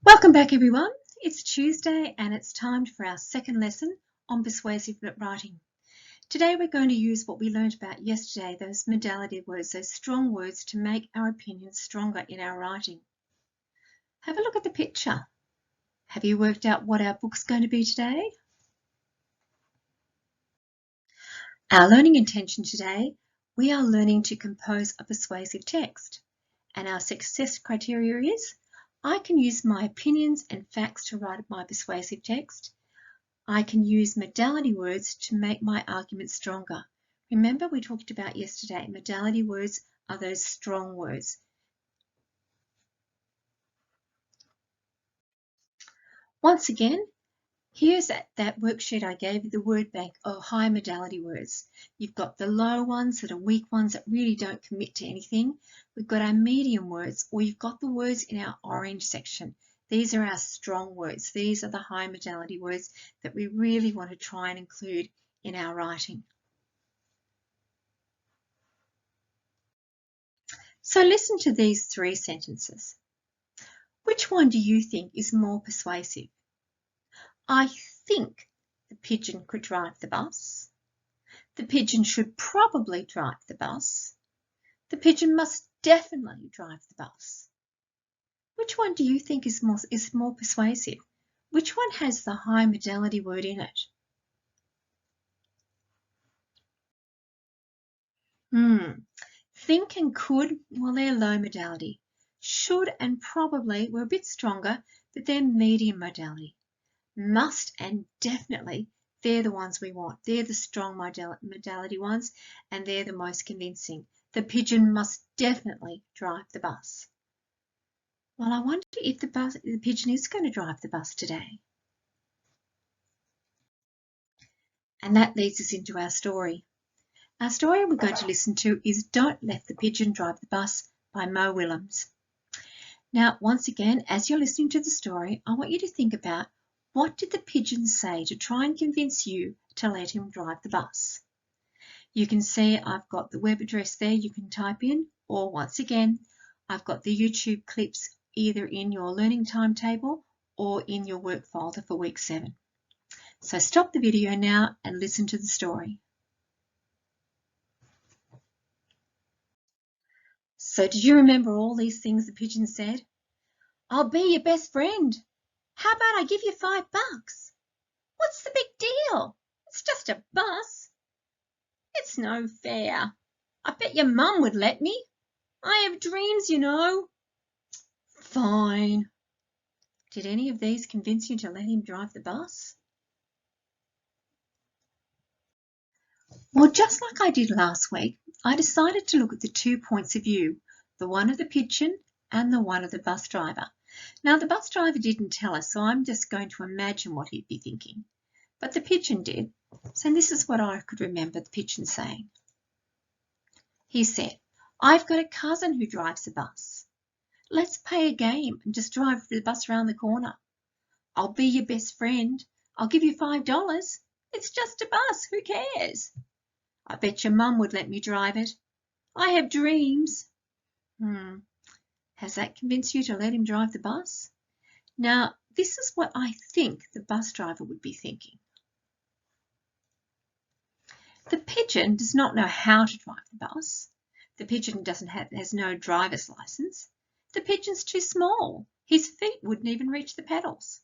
Welcome back everyone. It's Tuesday and it's time for our second lesson on persuasive writing. Today we're going to use what we learned about yesterday, those modality words, those strong words to make our opinions stronger in our writing. Have a look at the picture. Have you worked out what our book's going to be today? Our learning intention today, we are learning to compose a persuasive text, and our success criteria is I can use my opinions and facts to write my persuasive text. I can use modality words to make my argument stronger. Remember we talked about yesterday, modality words are those strong words. Once again, here's that worksheet I gave you, the word bank of high modality words. You've got the low ones that are weak ones that really don't commit to anything. We've got our medium words, or you've got the words in our orange section. These are our strong words. These are the high modality words that we really want to try and include in our writing. So listen to these three sentences. Which one do you think is more persuasive? I think the pigeon could drive the bus. The pigeon should probably drive the bus. The pigeon must definitely drive the bus. Which one do you think is more persuasive? Which one has the high modality word in it? Think and could, well, they're low modality. Should and probably were a bit stronger, but they're medium modality. Must and definitely, they're the ones we want. They're the strong modality ones, and they're the most convincing. The pigeon must definitely drive the bus. Well, I wonder if the pigeon is going to drive the bus today. And that leads us into our story. Our story we're going to listen to is Don't Let the Pigeon Drive the Bus by Mo Willems. Now, once again, as you're listening to the story, I want you to think about what did the pigeon say to try and convince you to let him drive the bus? You can see I've got the web address there you can type in, or once again, I've got the YouTube clips either in your learning timetable or in your work folder for week 7. So stop the video now and listen to the story. So did you remember all these things the pigeon said? I'll be your best friend. How about I give you $5? What's the big deal? It's just a bus. It's no fair. I bet your mum would let me. I have dreams, you know. Fine. Did any of these convince you to let him drive the bus? Well, just like I did last week, I decided to look at the 2 points of view, the one of the pigeon and the one of the bus driver. Now, the bus driver didn't tell us, so I'm just going to imagine what he'd be thinking. But the pigeon did, so this is what I could remember the pigeon saying. He said, I've got a cousin who drives a bus. Let's play a game and just drive the bus around the corner. I'll be your best friend. I'll give you $5. It's just a bus, who cares? I bet your mum would let me drive it. I have dreams. Has that convinced you to let him drive the bus? Now, this is what I think the bus driver would be thinking. The pigeon does not know how to drive the bus. The pigeon has no driver's license. The pigeon's too small. His feet wouldn't even reach the pedals.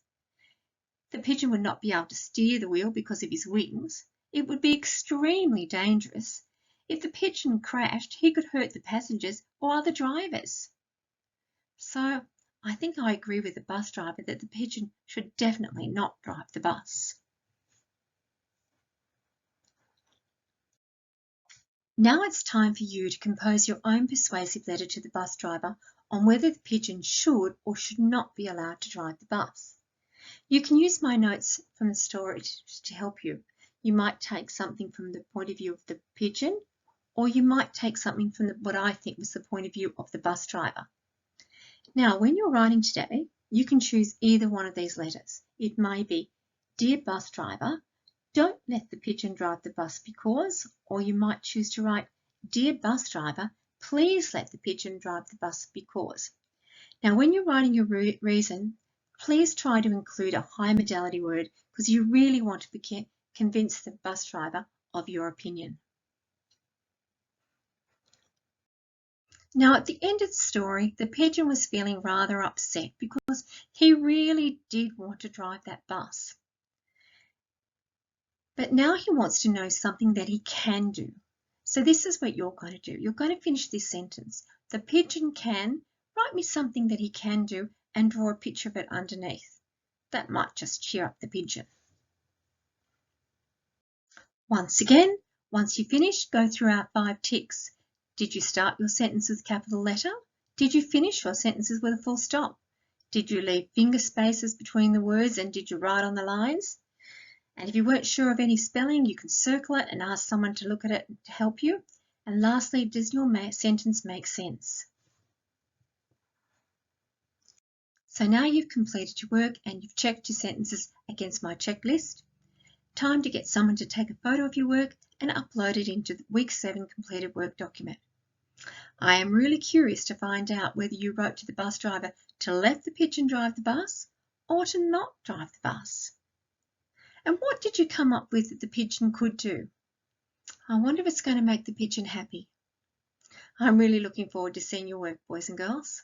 The pigeon would not be able to steer the wheel because of his wings. It would be extremely dangerous. If the pigeon crashed, he could hurt the passengers or other drivers. So I think I agree with the bus driver that the pigeon should definitely not drive the bus. Now it's time for you to compose your own persuasive letter to the bus driver on whether the pigeon should or should not be allowed to drive the bus. You can use my notes from the story to help you. You might take something from the point of view of the pigeon, or you might take something from what I think was the point of view of the bus driver. Now, when you're writing today, you can choose either one of these letters. It may be, Dear bus driver, don't let the pigeon drive the bus because, or you might choose to write, Dear bus driver, please let the pigeon drive the bus because. Now, when you're writing your reason, Please try to include a high modality word because you really want to convince the bus driver of your opinion. Now, at the end of the story, the pigeon was feeling rather upset because he really did want to drive that bus. But now he wants to know something that he can do. So this is what you're going to do. You're going to finish this sentence. The pigeon can, write me something that he can do and draw a picture of it underneath. That might just cheer up the pigeon. Once again, once you finish, go through our 5 ticks. Did you start your sentence with capital letter? Did you finish your sentences with a full stop? Did you leave finger spaces between the words and did you write on the lines? And if you weren't sure of any spelling, you can circle it and ask someone to look at it to help you. And lastly, does your sentence make sense? So now you've completed your work and you've checked your sentences against my checklist. Time to get someone to take a photo of your work and upload it into the Week 7 completed work document. I am really curious to find out whether you wrote to the bus driver to let the pigeon drive the bus or to not drive the bus. And what did you come up with that the pigeon could do? I wonder if it's going to make the pigeon happy. I'm really looking forward to seeing your work, boys and girls.